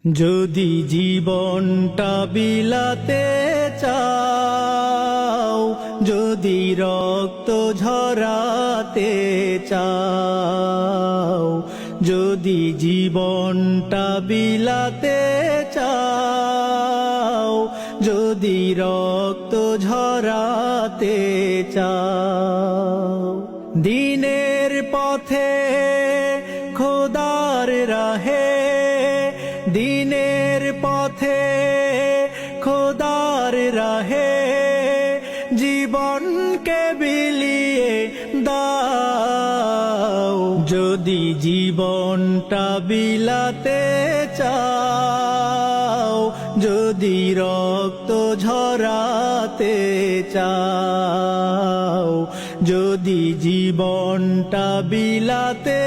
যদি জীবনটা বিলাতে চাও, যদি রক্ত ঝরাতে চাও, যদি জীবনটা বিলাতে চাও, যদি রক্ত ঝরাতে চাও, দিনের পথে খোদার রাহে, দিনের পথে খোদার রাহে জীবনকে বিলিয়ে দাও। যদি জীবনটা বিলাতে চাও, যদি রক্ত ঝরাতে চাও, যদি জীবনটা বিলাতে